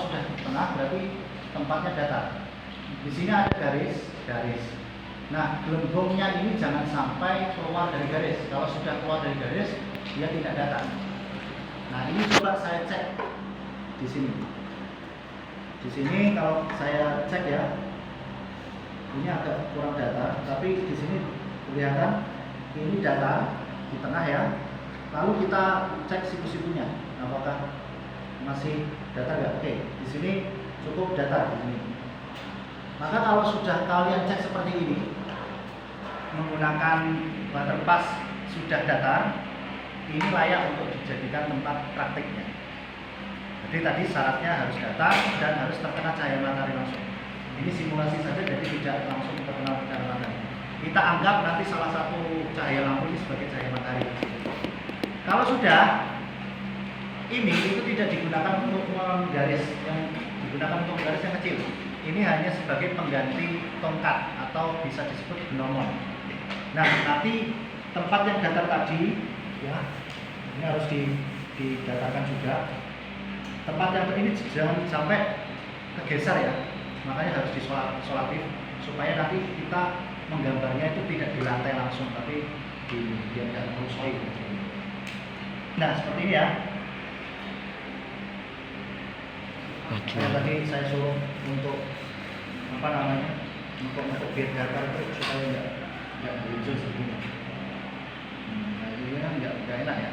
sudah di tengah berarti tempatnya datar. Di sini ada garis. Nah, gelembungnya ini jangan sampai keluar dari garis. Kalau sudah keluar dari garis, dia tidak datar. Nah, ini coba saya cek di sini. Di sini kalau saya cek ya, ini agak kurang datar, tapi di sini kelihatan ini datar di tengah ya. Lalu kita cek siku-sikunya, apakah masih datar nggak? Oke, di sini cukup datar di sini. Maka kalau sudah kalian cek seperti ini, menggunakan water pass sudah datar, ini layak untuk dijadikan tempat praktiknya. Jadi tadi syaratnya harus datar dan harus terkena cahaya matahari langsung. Ini simulasi saja, jadi tidak langsung terkena cahaya matahari. Kita anggap nanti salah satu cahaya lampu ini sebagai cahaya matahari. Kalau sudah, ini itu tidak digunakan untuk menggaris, yang digunakan untuk garis yang kecil. Ini hanya sebagai pengganti tongkat atau bisa disebut gnomon. Nah, nanti tempat yang datar tadi, ya, ini harus didatarkan juga. Tempat yang ini jangan sampai kegeser ya, makanya harus disolatif supaya nanti kita menggambarnya itu tidak di lantai langsung, tapi di biar merusoi. Nah, seperti ini ya. Yang tadi saya suruh untuk apa namanya, untuk biar datar itu supaya nggak muncul seperti ini. Nah, ini kan nggak enak ya.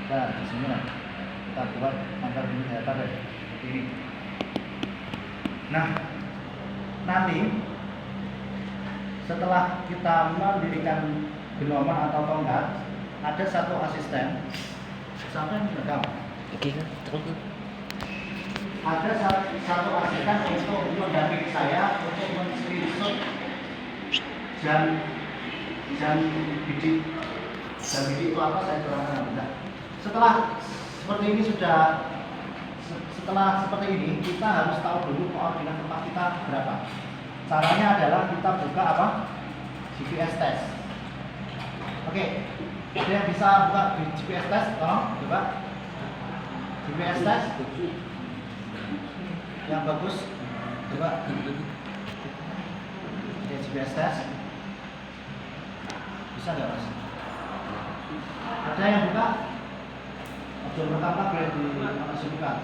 Nah, di sini lah kita buat angka ini datar ya, seperti ini. Nah, nanti setelah kita mendirikan gnomon atau tongkat, ada satu asisten sampai merekam. Oke, terus. Ada satu asisten untuk mendampingi saya untuk men-screenshot jam bidik. Jam bidik itu apa saya terangkan. Nah, setelah seperti ini setelah seperti ini kita harus tahu dulu koordinat tempat kita berapa. Caranya adalah kita buka apa? GPS test. Oke, ada yang bisa buka di GPS test? Tolong coba. GPS test yang bagus. Coba. Oke, GPS test. Bisa nggak mas? Ada yang buka? Opsi pertama boleh dimasukkan.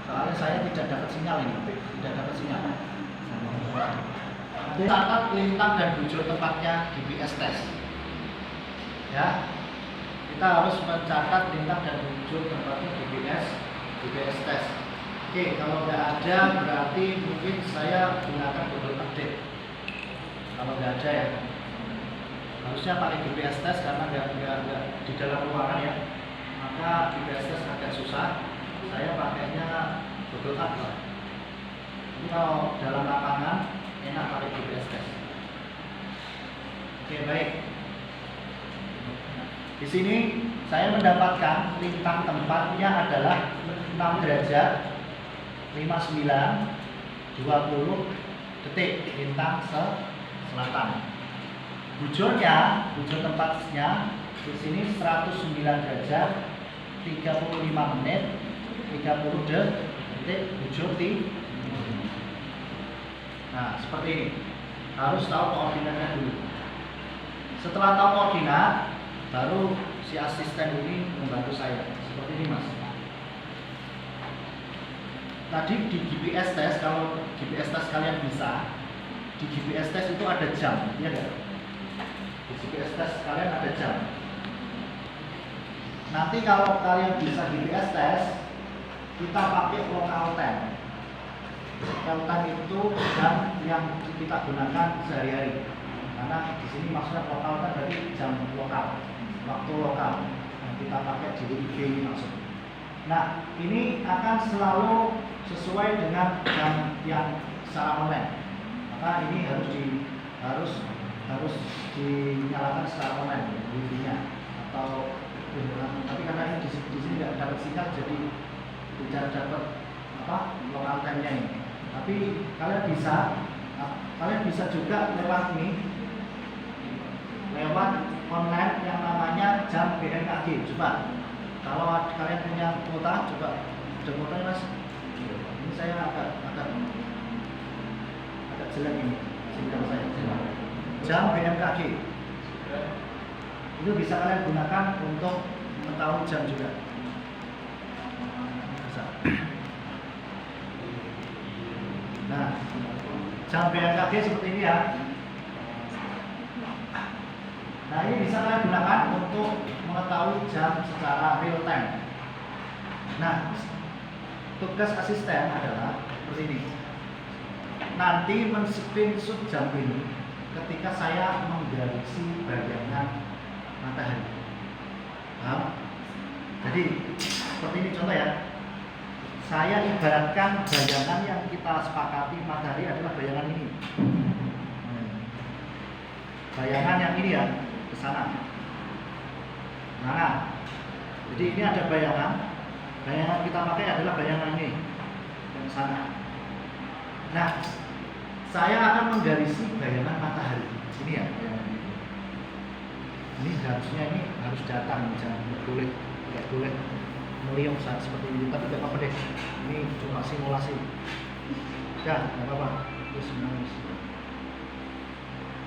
Soalnya saya tidak dapat sinyal ini, tidak dapat sinyal. Catat lintang dan bujur tempatnya GPS test. Ya, kita harus mencatat lintang dan bujur tempatnya GPS test. Oke, kalau nggak ada berarti mungkin saya gunakan Google Update. Kalau nggak ada ya, harusnya pakai GPS test karena nggak di dalam ruangan ya. Maka GPS test agak susah. Saya pakainya Google Update. Ini kalau dalam lapangan enak pakai GPS test. Oke, baik. Di sini saya mendapatkan lintang tempatnya adalah 6 derajat 59 20 detik lintang selatan. Bujurnya, bujur tempatnya di sini 109 derajat 35 menit 30 detik bujur di. Nah, seperti ini. Harus tahu koordinatnya dulu. Setelah tahu koordinat, baru si asisten ini membantu saya. Seperti ini, Mas. Tadi di GPS test, kalau GPS test kalian bisa, di GPS test itu ada jam, ya enggak? Di GPS test kalian ada jam. Nanti kalau kalian bisa GPS test, kita pakai local time. Local time itu jam yang kita gunakan sehari-hari. Karena di sini maksudnya lokal kan berarti jam lokal, waktu lokal yang kita pakai di WIB ini maksudnya. Nah, ini akan selalu sesuai dengan jam yang secara online. Maka ini harus dinyalakan secara online WIB-nya atau tapi karena ini di sini nggak dapat sinyal jadi tidak dapat apa lokal time-nya ini. Tapi kalian bisa juga lewat ini, lewat online yang namanya BMKG. Coba kalau kalian punya kuota, coba ada kuotanya mas. Ini saya agak jelek ini, sehingga saya jam BMKG. Itu bisa kalian gunakan untuk mengetahui jam juga. Bisa. Nah, jam BMKG seperti ini ya. Nah, ini bisa kalian gunakan untuk mengetahui jam secara real time. Nah, tugas asisten adalah seperti ini. Nanti men-screenshot jam ini ketika saya menggalaksi bayangan matahari. Paham? Jadi seperti ini contoh ya. Saya ibaratkan bayangan yang kita sepakati matahari adalah bayangan ini. Bayangan yang ini ya, ke sana. Nah, jadi ini ada bayangan. Bayangan kita pakai adalah bayangan ini yang sana. Nah, saya akan menggarisi bayangan matahari. Ini ya. Ini harusnya ini harus datang, jangan boleh meliuk saat seperti ini. Tapi tidak apa-apa deh. Ini cuma simulasi. Ya, nggak apa-apa.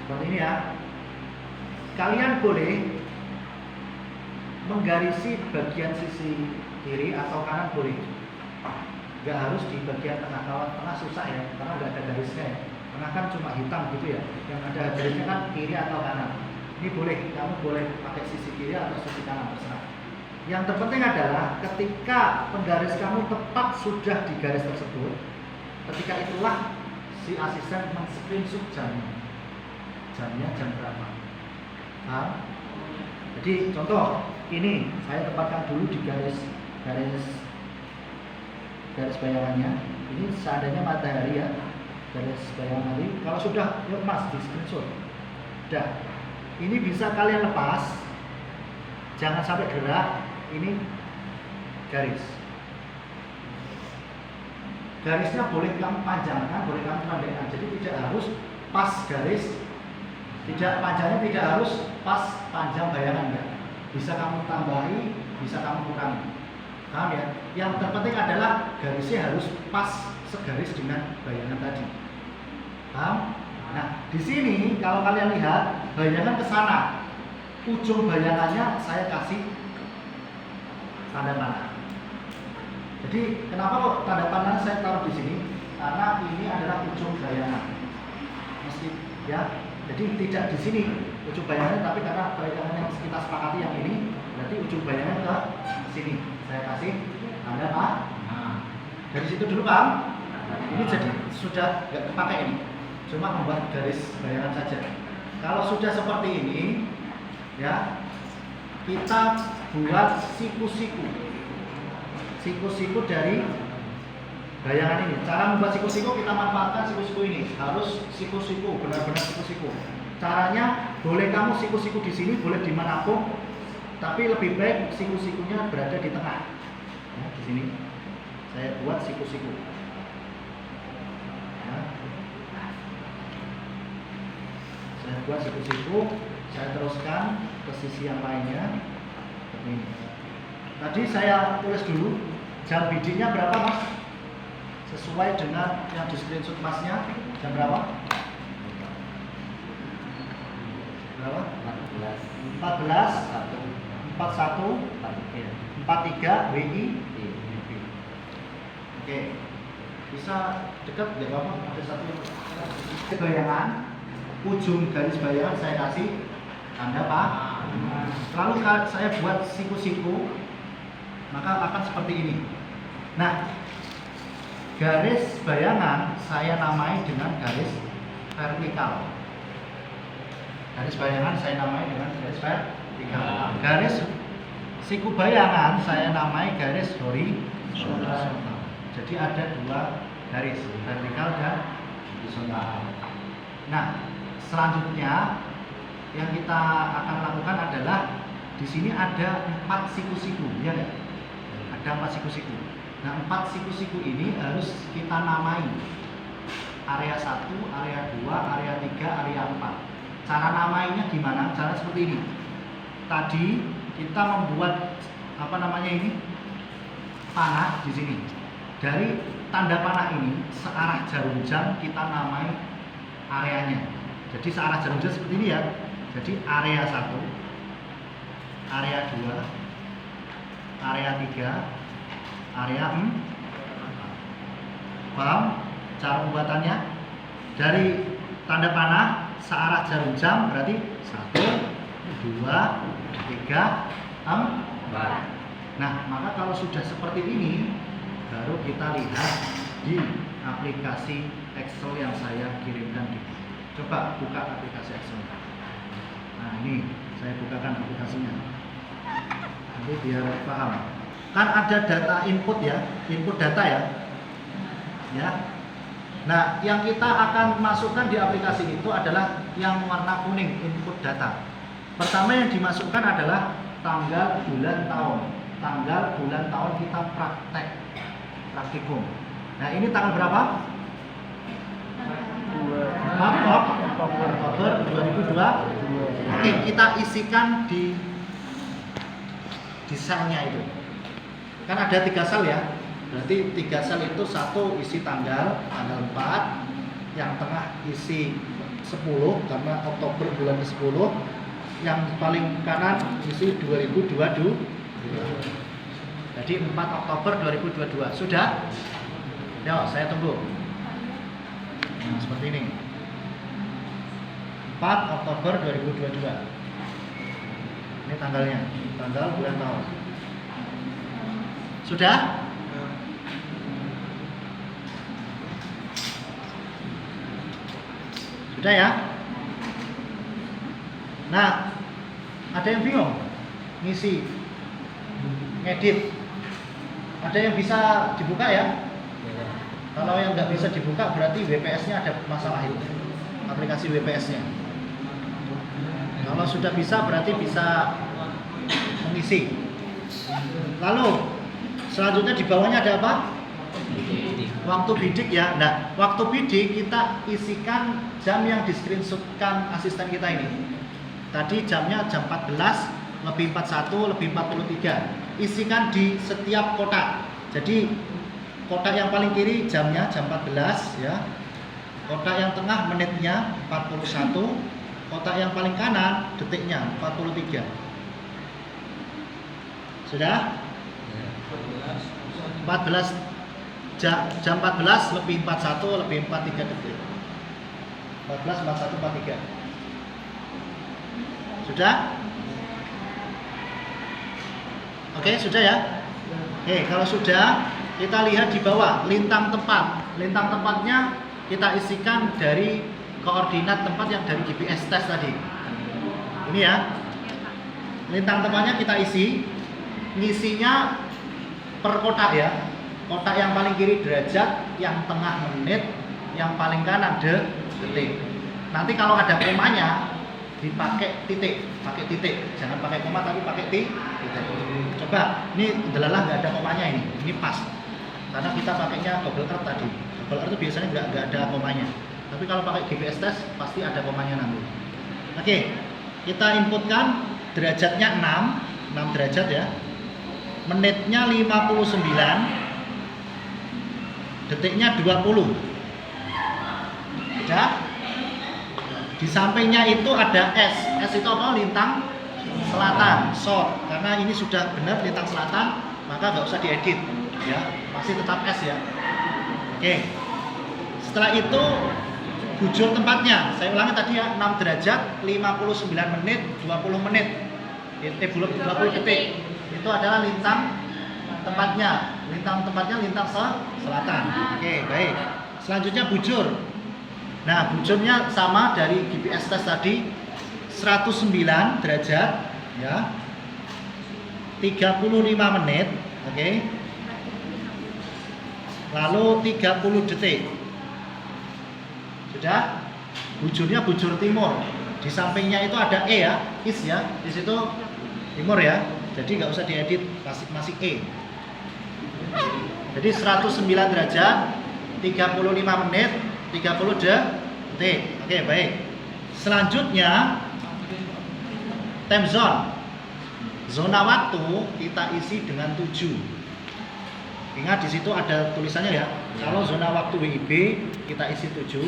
Seperti ini ya. Kalian boleh menggarisi bagian sisi kiri atau kanan boleh. Nggak harus di bagian tengah. Kalau tengah susah ya, karena nggak ada garisnya ya. Tengah kan cuma hitam gitu ya. Yang ada garisnya kan kiri atau kanan. Ini boleh, kamu boleh pakai sisi kiri atau sisi kanan, terserah. Yang terpenting adalah ketika penggaris kamu tepat sudah di garis tersebut, ketika itulah si asisten men-screenshot jamnya. Jamnya jam berapa? Nah, jadi contoh ini saya tempatkan dulu di garis bayangannya. Ini seandainya matahari ya, garis bayangan hari. Kalau sudah, yuk mas di screenshot. Udah. Ini bisa kalian lepas, jangan sampai gerak. Ini garis. Garisnya boleh kamu panjangkan, boleh kamu pendekkan. Jadi tidak harus pas garis, tidak panjangnya tidak harus pas panjang bayangan ya. Bisa kamu tambahi, bisa kamu kurangi. Paham ya? Yang terpenting adalah garisnya harus pas segaris dengan bayangan tadi. Paham? Nah, di sini kalau kalian lihat bayangan ke sana, ujung bayangannya saya kasih tanda panah. Jadi kenapa kok tanda panah saya taruh di sini? Karena ini adalah ujung bayangan. Meski ya, jadi tidak di sini ujung bayangannya, tapi karena bayangan yang kita sepakati yang ini, berarti ujung bayangan ke sini. Saya kasih tanda panah. Dari situ dulu Bang. Ini jadi sudah nggak kepakai ini. Cuma membuat garis bayangan saja. Kalau sudah seperti ini, ya kita buat siku-siku dari bayangan ini. Cara membuat siku-siku kita manfaatkan siku-siku ini. Harus siku-siku, benar-benar siku-siku. Caranya boleh kamu siku-siku di sini, boleh dimanapun, tapi lebih baik siku-sikunya berada di tengah. Ya, di sini saya buat siku-siku. Ya. Saya buat siku-siku, saya teruskan ke sisi yang lainnya. Ini. Tadi saya tulis dulu jam bidinya berapa mas? Sesuai dengan yang di screenshot masnya, jam berapa? Berapa? 14 41 43 WI. Oke. Bisa dekat nggak apa-apa, ada satu bayangan. Ujung garis bayangan saya kasih tanda Pak. Lalu saya buat siku-siku, maka akan seperti ini. Nah, garis bayangan saya namai dengan garis vertikal. Garis bayangan saya namai dengan garis vertikal. Garis siku bayangan saya namai garis horizontal. Jadi ada dua garis, vertikal dan horizontal. Nah, selanjutnya yang kita akan lakukan adalah di sini ada 4 siku-siku, ya nggak? Ada 4 siku-siku. Nah, 4 siku-siku ini harus kita namai. Area 1, area 2, area 3, area 4. Cara namainya gimana? Cara seperti ini. tadi kita membuat apa namanya ini panah di sini. Dari tanda panah ini searah jarum jam kita namai areanya. Jadi searah jarum jam seperti ini ya. Jadi area 1, area 2, area 3, area 4. Paham cara pembuatannya? Dari tanda panah searah jarum jam berarti 1, 2, 3, 4. Nah, maka kalau sudah seperti ini baru kita lihat di aplikasi Excel yang saya kirimkan di. Coba buka aplikasi Excel. Nah, ini saya bukakan aplikasinya. Nanti biar paham. Kan ada data input ya, input data ya. Ya. Nah, yang kita akan masukkan di aplikasi itu adalah yang warna kuning, input data. Pertama yang dimasukkan adalah tanggal, bulan, tahun. Tanggal, bulan, tahun kita praktikum. Nah, ini tanggal berapa? Oktober 2002. Oke, kita isikan di selnya itu. Kan ada 3 sel ya. Berarti 3 sel itu satu isi tanggal 4, yang tengah isi 10 karena Oktober bulan ke-10, yang paling kanan isi 2022. Jadi 4 Oktober 2022. Sudah? Yo, saya tunggu. Nah, seperti ini. 4 Oktober 2022. Ini tanggalnya, tanggal, bulan, tahun. Sudah? Sudah ya? Nah, ada yang bingung ngisi, ngedit. Ada yang bisa dibuka ya? Kalau yang nggak bisa dibuka berarti WPS-nya ada masalah itu, aplikasi WPS-nya. Kalau sudah bisa berarti bisa mengisi. Lalu selanjutnya di bawahnya ada apa? Waktu bidik ya. Nah, waktu bidik kita isikan jam yang di screenshotkan asisten kita ini. Tadi jamnya jam 14 lebih 41 lebih 43. Isikan di setiap kotak. Jadi kotak yang paling kiri jamnya jam 14 ya. Kotak yang tengah menitnya 41. Kotak yang paling kanan detiknya 43. Sudah? 14 jam 14 lebih 41 lebih 43 detik. 14 41 43. Sudah? Oke, sudah ya? Oke, kalau sudah kita lihat di bawah lintang tempat. Lintang tempatnya kita isikan dari koordinat tempat yang dari GPS test tadi. Ini ya. Lintang tempatnya kita isi. Ngisinya per kotak ya. Kotak yang paling kiri derajat, yang tengah menit, yang paling kanan detik. Nanti kalau ada komanya dipakai titik, jangan pakai koma tapi pakai titik. Coba, ini delalah nggak ada komanya ini pas. Karena kita pakainya double earth tadi. Double earth itu biasanya nggak ada komanya. Tapi kalau pakai GPS test pasti ada komanya nanti. Oke, kita inputkan derajatnya 6 derajat ya. Menitnya 59. Detiknya 20. Sudah? Di sampingnya itu ada S. S itu apa? Lintang selatan, south. Karena ini sudah benar lintang selatan, maka nggak usah diedit, ya. Masih tetap S ya. Oke. Setelah itu bujur tempatnya. Saya ulangi tadi ya, 6 derajat, 59 menit, 20 menit. 20 detik. Itu adalah lintang tempatnya. Lintang tempatnya lintang selatan. Oke, baik. Selanjutnya bujur. Nah, bujurnya sama dari GPS test tadi, 109 derajat ya. 35 menit, oke. Lalu 30 detik. Sudah? Bujurnya bujur timur. Di sampingnya itu ada E ya, is ya. Di situ timur ya. Jadi nggak usah diedit, masih E. Jadi 109 derajat, 35 menit, 30 detik. Oke, baik. Selanjutnya time zone. Zona waktu kita isi dengan 7. Ingat di situ ada tulisannya ya. Kalau zona waktu WIB kita isi 7,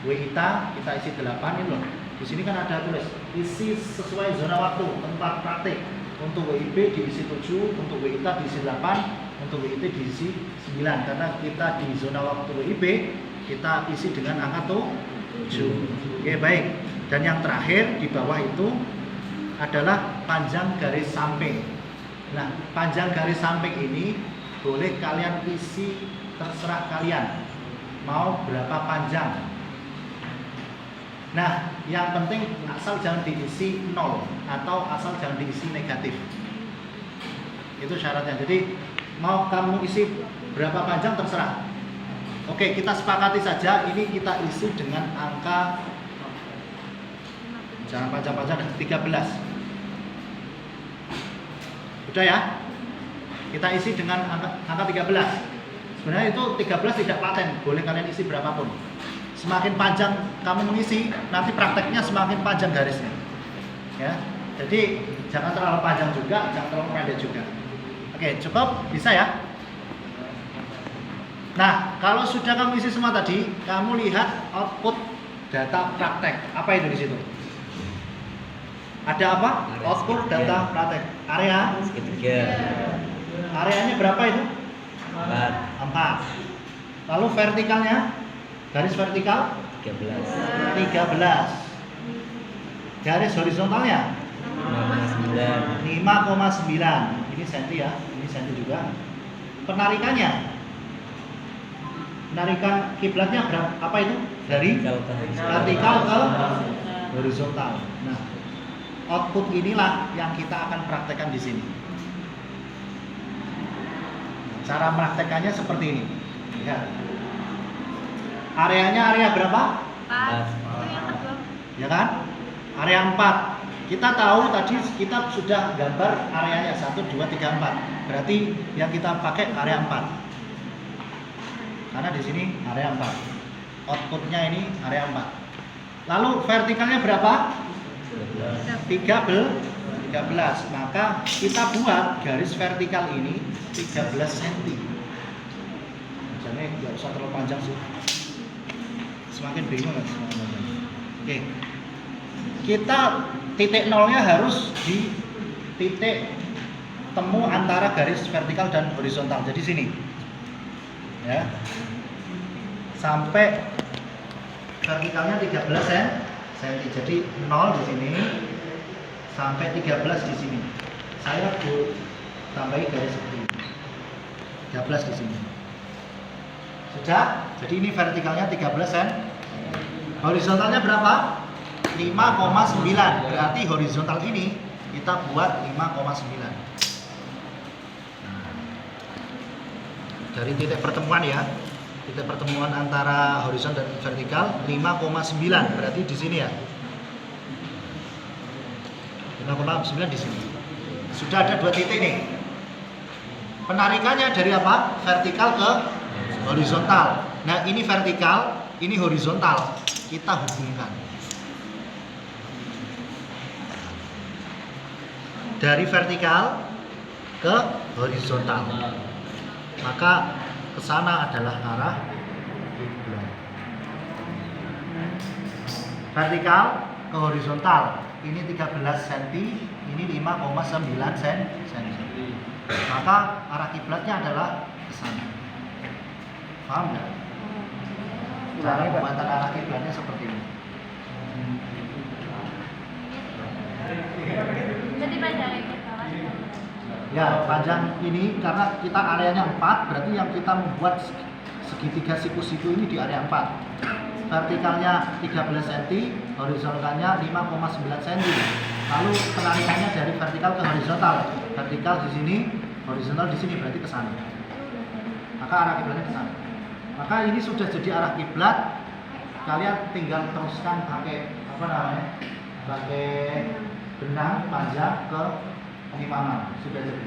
WITA kita isi 8 ini loh. Di sini kan ada tulis isi sesuai zona waktu tempat praktik. Untuk WIB diisi 7, untuk WITA diisi 8, untuk WIT diisi 9. Karena kita di zona waktu WIB kita isi dengan angka 7. Oke, baik. Dan yang terakhir di bawah itu adalah panjang garis samping. Nah, panjang garis samping ini boleh kalian isi terserah kalian mau berapa panjang. Nah, yang penting asal jangan diisi 0 atau asal jangan diisi negatif. Itu syaratnya. Jadi mau kamu isi berapa panjang terserah. Oke, kita sepakati saja ini kita isi dengan angka, jangan panjang-panjang, 13. Udah ya? Kita isi dengan angka 13. Sebenarnya itu 13 tidak paten, boleh kalian isi berapapun. Semakin panjang kamu mengisi, nanti prakteknya semakin panjang garisnya. Ya, jadi jangan terlalu panjang juga, jangan terlalu pendek juga. Oke, cukup, bisa ya. Nah, kalau sudah kamu isi semua tadi, kamu lihat output data praktek. Apa itu di situ? Ada apa? Output data praktek. Area? Segitiga. Areanya berapa itu? 4. 4. Lalu vertikalnya? Garis vertikal 13. Garis horizontalnya 5,9. Ini senti ya, ini senti juga. Penarikannya, penarikan kiblatnya berapa? Apa itu? Dari vertikal ke horizontal. Nah, output inilah yang kita akan praktekkan di sini. Cara praktekannya seperti ini. Lihat. Areanya area berapa? 4. Ya kan? Area 4. Kita tahu tadi kita sudah gambar areanya 1, 2, 3, 4. Berarti yang kita pakai area 4. Karena di sini area 4. Outputnya ini area 4. Lalu vertikalnya berapa? 13. Maka kita buat garis vertikal ini 13 cm. Jadi nggak usah terlalu panjang sih. Semakin bingung kan semakin panjang. Oke. Kita titik nolnya harus di titik temu antara garis vertikal dan horizontal. Jadi sini. Ya. Sampai vertikalnya 13 cm. Jadi 0 di sini sampai 13 di sini. Saya tambahi garis seperti ini. 13 di sini. Sudah? Jadi ini vertikalnya 13 cm. Horizontalnya berapa? 5,9. Berarti horizontal ini kita buat 5,9. Dari titik pertemuan ya. Titik pertemuan antara horizontal dan vertikal 5,9. Berarti di sini ya. 5,9 di sini. Sudah ada 2 titik nih. Penarikannya dari apa? Vertikal ke horizontal. Nah, ini vertikal, ini horizontal. Kita hubungkan. Dari vertikal ke horizontal. Maka ke sana adalah arah kiblat. Vertikal ke horizontal. Ini 13 cm, ini 5,9 cm. Maka arah kiblatnya adalah ke sana. Paham nggak? Cara pembuatan arah kiblatnya seperti ini. Jadi panjangnya ke bawah. Ya, panjang ini karena kita areanya 4, berarti yang kita membuat segitiga siku-siku ini di area 4. Vertikalnya 13 cm, horizontalnya 5,9 cm. Lalu penarikannya dari vertikal ke horizontal. Vertikal di sini, horizontal di sini, berarti ke sana. Maka arah kiblatnya ke sana. Maka ini sudah jadi arah kiblat. Kalian tinggal teruskan pakai apa namanya? Pakai benang panjang ke penyimpanan. Sudah jadi.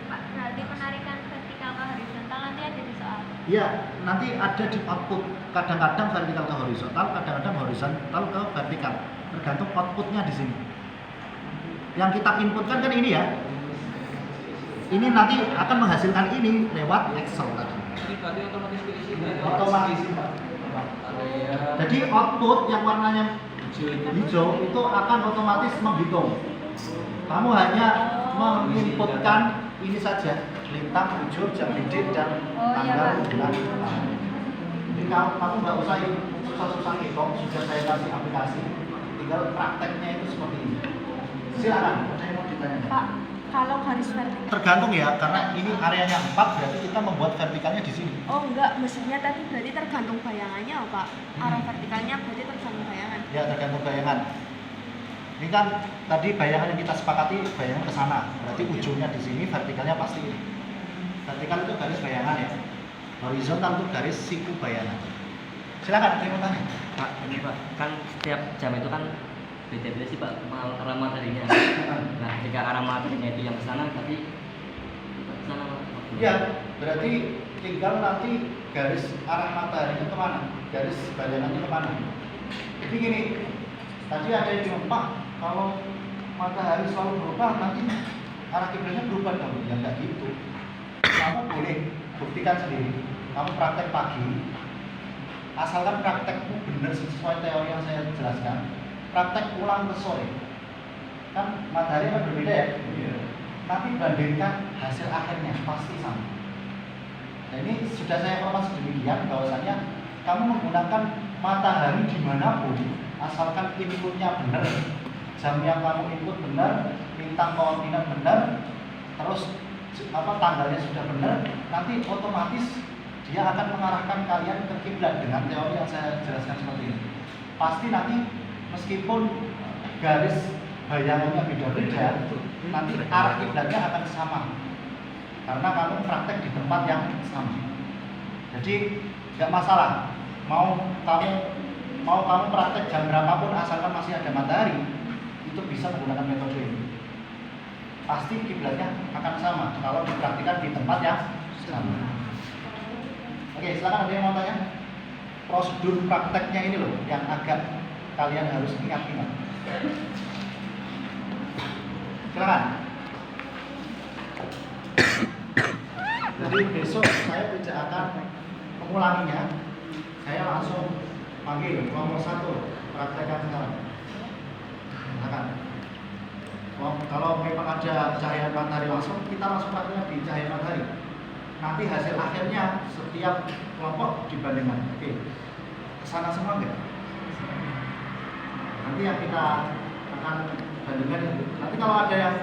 Pak, berarti penarikan vertikal ke horizontal nanti ada di soal. Iya, nanti ada di output. Kadang-kadang vertikal ke horizontal, kadang-kadang horizontal ke vertikal. Tergantung outputnya di sini. yang kita inputkan kan ini ya. Ini nanti akan menghasilkan ini lewat Excel tadi. Ini berarti otomatis diisi. Otomatis. Jadi output yang warnanya hijau itu akan otomatis menghitung. Kamu hanya menginputkan ini saja, lintang, hijau, jam didit, dan tanggal bulan. Jadi kamu nggak usah susah-susah hitung, sudah saya kasih aplikasi, tinggal prakteknya itu seperti ini. Silakan, ada yang mau ditanya? Pak, kalau garis vertikal. Tergantung ya, karena ini areanya 4, berarti kita membuat vertikalnya di sini. Oh enggak, maksudnya tadi berarti tergantung bayangannya, oh, Pak. Arah vertikalnya berarti tergantung bayangan. Ya, tergantung bayangan. Ini kan tadi bayangan yang kita sepakati bayangan ke sana, berarti ujungnya di sini, vertikalnya pasti ini. Vertikal itu garis bayangan ya. Horizontal itu garis siku bayangan. Silakan, ada yang mau tanya? Pak, ini Pak, kan setiap jam itu kan beda-beda sih Pak arah materinya. Nah, jika arah materinya itu yang ke sana, tapi ke sana Pak. Iya, berarti tinggal nanti garis arah mataharinya kemana, garis bayangannya kemana. Jadi gini, tadi ada yang bilang, Pak, kalau matahari selalu berubah, nanti arah kiblatnya berubah dong. Ya enggak gitu. Kamu boleh buktikan sendiri. Kamu praktek pagi, asalkan praktekmu benar sesuai teori yang saya jelaskan. Praktek ulang ke sore. Kan matahari kan berbeda ya? Iya. Tapi bandingkan hasil akhirnya pasti sama. Nah ini sudah saya informasi demikian bahwasanya kamu menggunakan matahari dimanapun, asalkan inputnya benar, jam yang kamu input benar, bintang koordinat benar, terus tanggalnya sudah benar, nanti otomatis dia akan mengarahkan kalian ke kiblat dengan teori yang saya jelaskan seperti ini. Pasti nanti meskipun garis bayangannya beda-beda, nanti arah kiblatnya akan sama karena kamu praktek di tempat yang sama. Jadi nggak masalah mau kamu praktek jam berapapun asalkan masih ada matahari, itu bisa menggunakan metode ini. Pasti kiblatnya akan sama kalau dipraktikkan di tempat yang sama. Oke, silakan ada yang mau tanya? Prosedur prakteknya ini loh yang agak kalian harus ingat-ingat. Silakan. Jadi besok saya tidak akan mengulanginya. Saya langsung panggil kelompok 1 praktekkan sekarang. Silakan. Kalau memang ada cahaya matahari langsung, kita langsung praktekkan di cahaya matahari. Nanti hasil akhirnya setiap kelompok dibandingkan. Oke, kesana semua enggak? Nanti yang kita akan bandingkan itu. Nanti kalau ada yang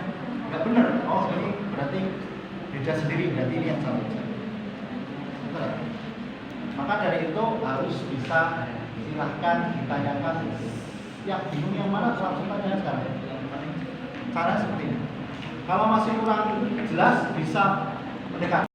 nggak benar, oh ini berarti beda sendiri, berarti ini yang salah. Betul. Maka dari itu harus bisa silahkan ditanyakan. Yang bingung yang mana langsung tanya sekarang. Cara seperti ini. Kalau masih kurang jelas bisa mendekat.